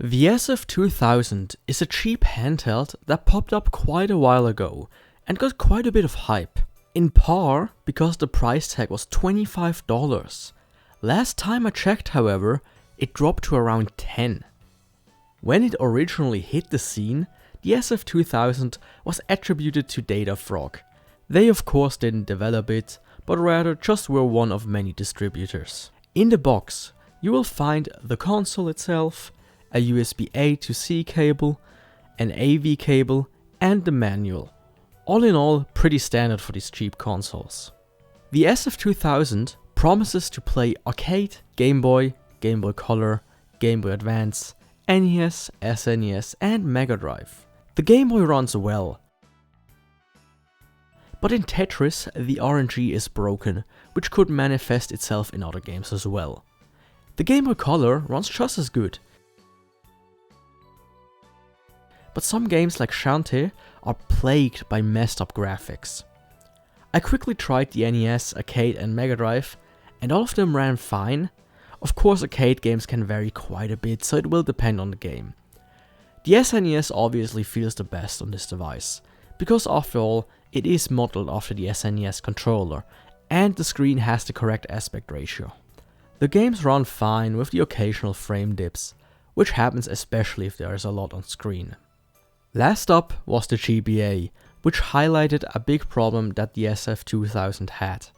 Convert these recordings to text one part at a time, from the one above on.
The SF2000 is a cheap handheld that popped up quite a while ago and got quite a bit of hype, in part because the price tag was $25. Last time I checked, however, it dropped to around $10. When it originally hit the scene, the SF2000 was attributed to Data Frog. They of course didn't develop it, but rather just were one of many distributors. In the box, you will find the console itself, a USB-A to C cable, an AV cable, and the manual. All in all, pretty standard for these cheap consoles. The SF2000 promises to play arcade, Game Boy, Game Boy Color, Game Boy Advance, NES, SNES, and Mega Drive. The Game Boy runs well, but in Tetris the RNG is broken, which could manifest itself in other games as well. The Game Boy Color runs just as good, but some games like Shantae are plagued by messed up graphics. I quickly tried the NES, arcade and Mega Drive, and all of them ran fine. Of course, arcade games can vary quite a bit, so it will depend on the game. The SNES obviously feels the best on this device, because after all, it is modeled after the SNES controller, and the screen has the correct aspect ratio. The games run fine with the occasional frame dips, which happens especially if there is a lot on screen. Last up was the GBA, which highlighted a big problem that the SF2000 had.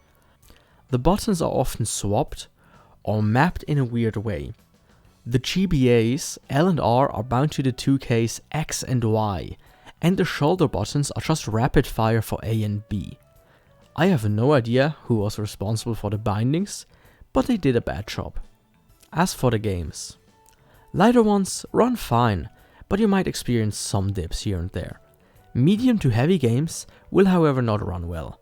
The buttons are often swapped or mapped in a weird way. The GBAs L and R are bound to the 2Ks X and Y, and the shoulder buttons are just rapid fire for A and B. I have no idea who was responsible for the bindings, but they did a bad job. As for the games, lighter ones run fine, but you might experience some dips here and there. Medium to heavy games will however not run well.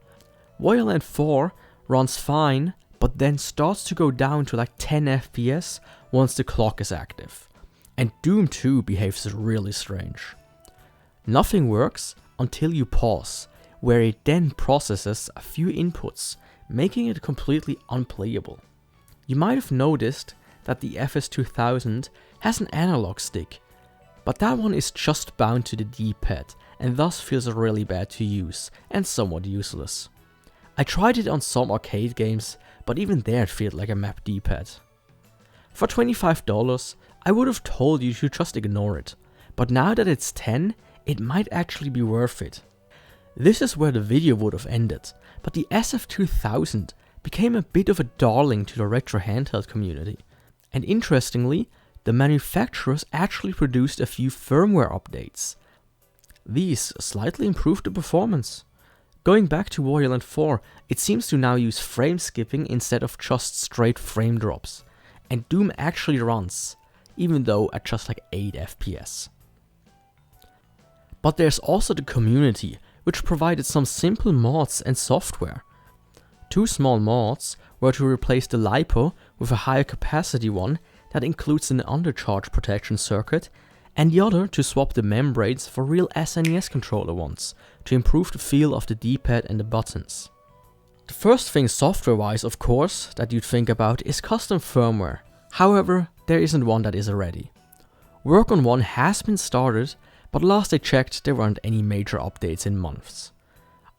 Violent 4 runs fine, but then starts to go down to like 10 FPS once the clock is active. And Doom 2 behaves really strange. Nothing works until you pause, where it then processes a few inputs, making it completely unplayable. You might have noticed that the FS2000 has an analog stick, but that one is just bound to the D-pad and thus feels really bad to use and somewhat useless. I tried it on some arcade games, but even there it felt like a mapped D-pad. For $25, I would have told you to just ignore it, but now that it's 10, it might actually be worth it. This is where the video would have ended, but the SF2000 became a bit of a darling to the retro handheld community. And interestingly, the manufacturers actually produced a few firmware updates. These slightly improved the performance. Going back to Violent 4, it seems to now use frame skipping instead of just straight frame drops. And Doom actually runs, even though at just like 8 FPS. But there's also the community, which provided some simple mods and software. Two small mods were to replace the LiPo with a higher capacity one that includes an undercharge protection circuit, and the other to swap the membranes for real SNES controller ones, to improve the feel of the D-pad and the buttons. The first thing software-wise, of course, that you'd think about is custom firmware. However, there isn't one that is ready. Work on one has been started, but last I checked there weren't any major updates in months.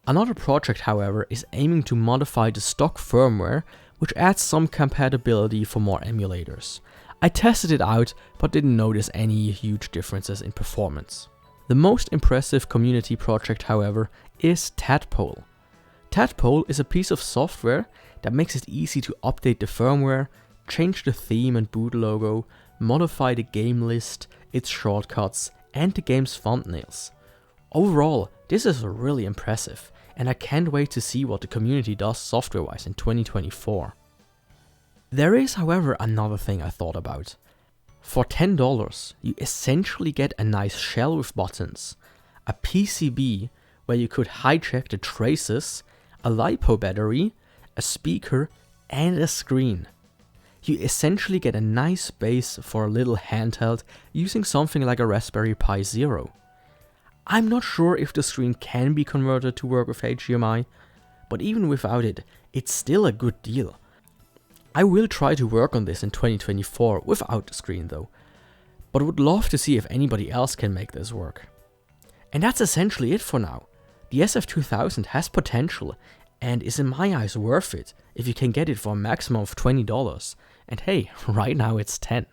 Another project, however, is aiming to modify the stock firmware, which adds some compatibility for more emulators. I tested it out, but didn't notice any huge differences in performance. The most impressive community project, however, is Tadpole. Tadpole is a piece of software that makes it easy to update the firmware, change the theme and boot logo, modify the game list, its shortcuts, and the game's thumbnails. Overall, this is really impressive, and I can't wait to see what the community does software-wise in 2024. There is, however, another thing I thought about. For $10, you essentially get a nice shell with buttons, a PCB where you could hijack the traces, a LiPo battery, a speaker, and a screen. You essentially get a nice base for a little handheld using something like a Raspberry Pi Zero. I'm not sure if the screen can be converted to work with HDMI, but even without it, it's still a good deal. I will try to work on this in 2024 without the screen though. but would love to see if anybody else can make this work. And that's essentially it for now. The SF2000 has potential and is in my eyes worth it if you can get it for a maximum of $20. And hey, right now it's 10.